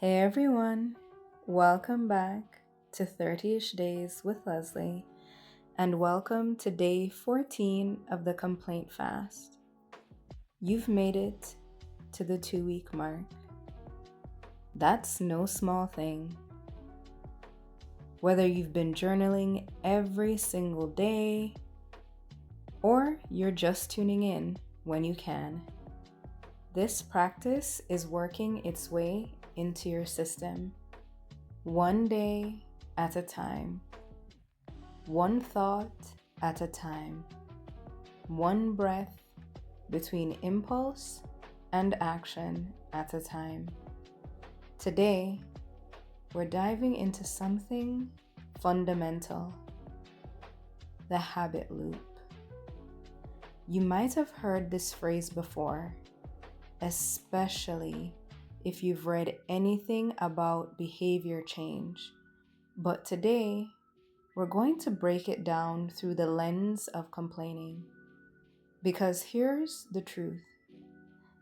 Hey everyone, welcome back to 30ish Days with Leslie, and welcome to day 14 of the Complaint Fast. You've made it to the 2-week mark. That's no small thing. Whether you've been journaling every single day, or you're just tuning in when you can, this practice is working its way into your system, one day at a time, one thought at a time, one breath between impulse and action at a time. Today, we're diving into something fundamental: the habit loop. You might have heard this phrase before, especially if you've read anything about behavior change. But today, we're going to break it down through the lens of complaining. Because here's the truth: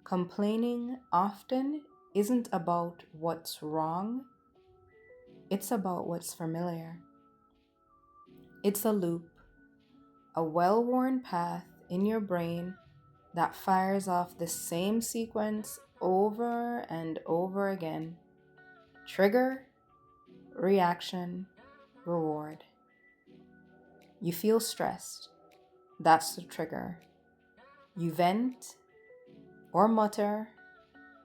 complaining often isn't about what's wrong, it's about what's familiar. It's a loop, a well-worn path in your brain that fires off the same sequence over and over again. Trigger, reaction, reward. You feel stressed. That's the trigger. You vent, or mutter,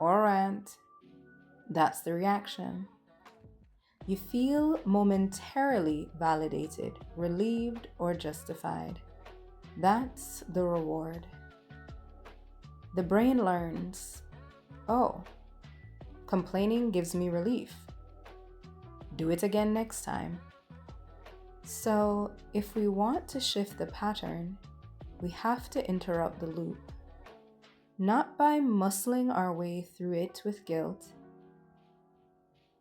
or rant. That's the reaction. You feel momentarily validated, relieved, or justified. That's the reward. The brain learns, oh, complaining gives me relief. Do it again next time. So, if we want to shift the pattern, we have to interrupt the loop. Not by muscling our way through it with guilt,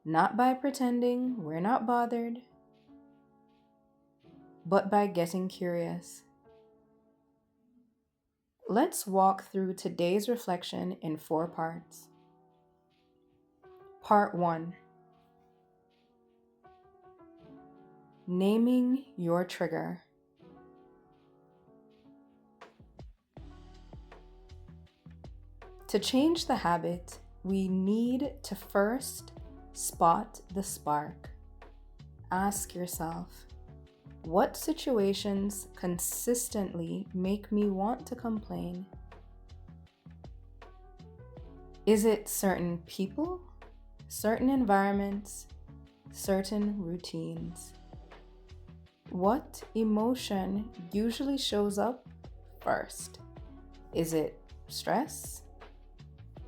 not by pretending we're not bothered, but by getting curious. Let's walk through today's reflection in 4 parts. Part 1: naming your trigger. To change the habit, we need to first spot the spark. Ask yourself, what situations consistently make me want to complain? Is it certain people, certain environments, certain routines? What emotion usually shows up first? Is it stress,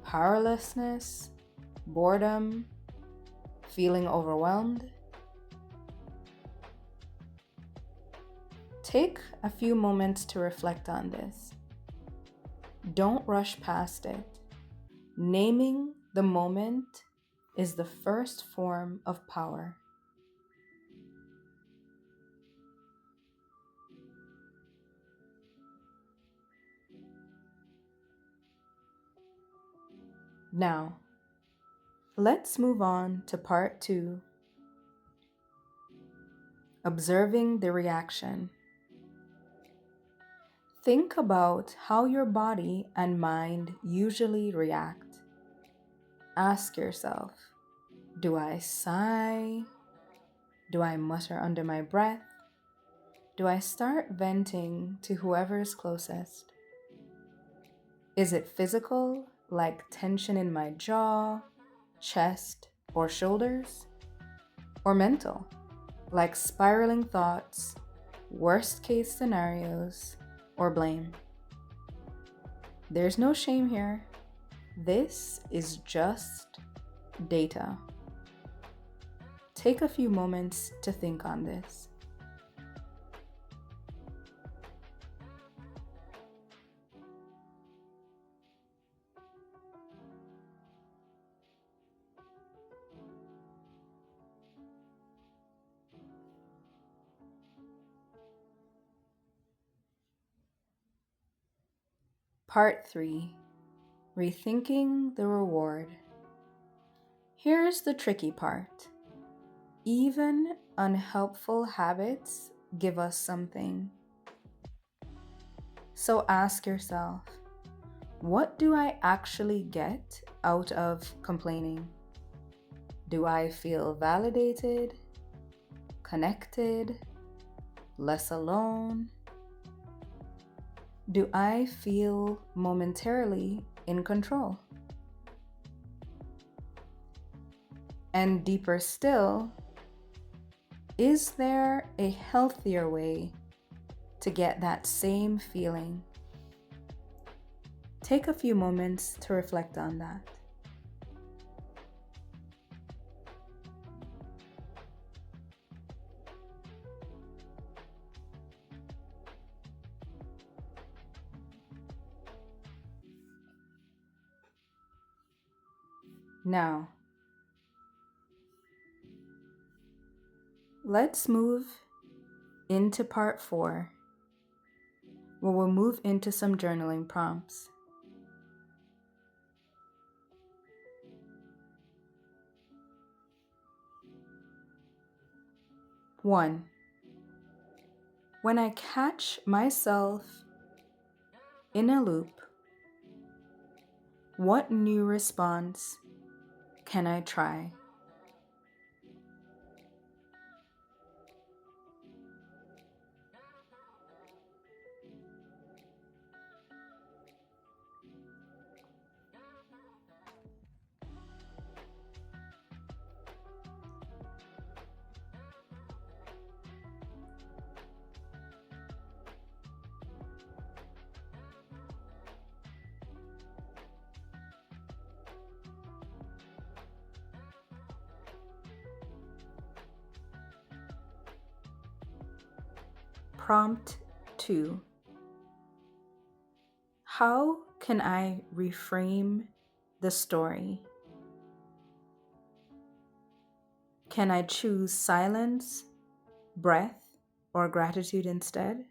powerlessness, boredom, feeling overwhelmed? Take a few moments to reflect on this. Don't rush past it. Naming the moment is the first form of power. Now, let's move on to part 2: observing the reaction. Think about how your body and mind usually react. Ask yourself, do I sigh? Do I mutter under my breath? Do I start venting to whoever's closest? Is it physical, like tension in my jaw, chest, or shoulders? Or mental, like spiraling thoughts, worst case scenarios, or blame? There's no shame here. This is just data. Take a few moments to think on this. Part 3: rethinking the reward. Here's the tricky part. Even unhelpful habits give us something. So ask yourself, what do I actually get out of complaining? Do I feel validated, connected, less alone? Do I feel momentarily in control? And deeper still, is there a healthier way to get that same feeling? Take a few moments to reflect on that. Now, let's move into part 4, where we'll move into some journaling prompts. One, when I catch myself in a loop, what new response can I try? Prompt 2. How can I reframe the story? Can I choose silence, breath, or gratitude instead?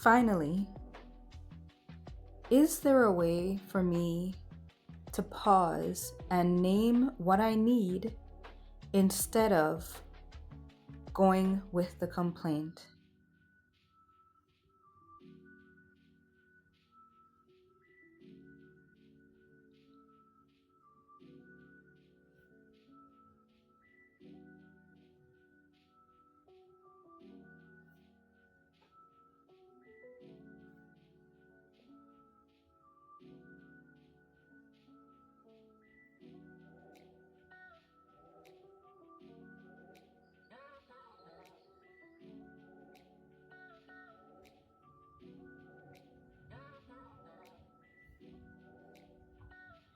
Finally, is there a way for me to pause and name what I need instead of going with the complaint?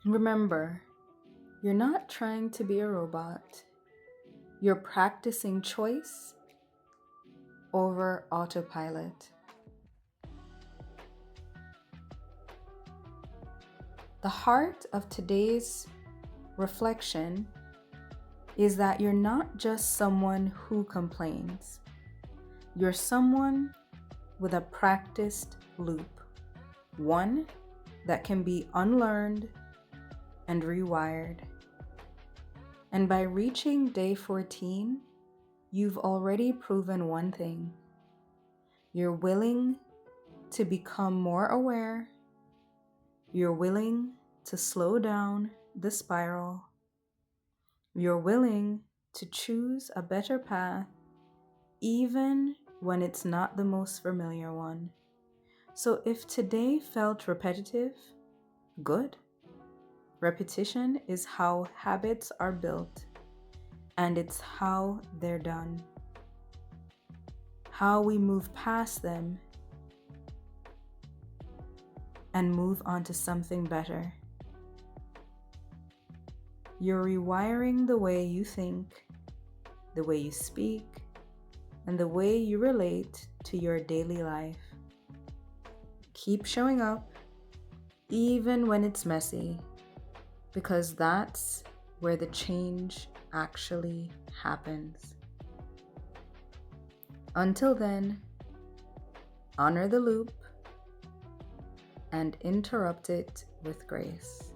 Remember, you're not trying to be a robot. You're practicing choice over autopilot. The heart of today's reflection is that you're not just someone who complains. You're someone with a practiced loop, one that can be unlearned and rewired. And by reaching day 14, you've already proven one thing. You're willing to become more aware. You're willing to slow down the spiral. You're willing to choose a better path, even when it's not the most familiar one. So if today felt repetitive, Good. Repetition is how habits are built, and it's how they're done. How we move past them and move on to something better. You're rewiring the way you think, the way you speak, and the way you relate to your daily life. Keep showing up, even when it's messy, because that's where the change actually happens. Until then, honor the loop and interrupt it with grace.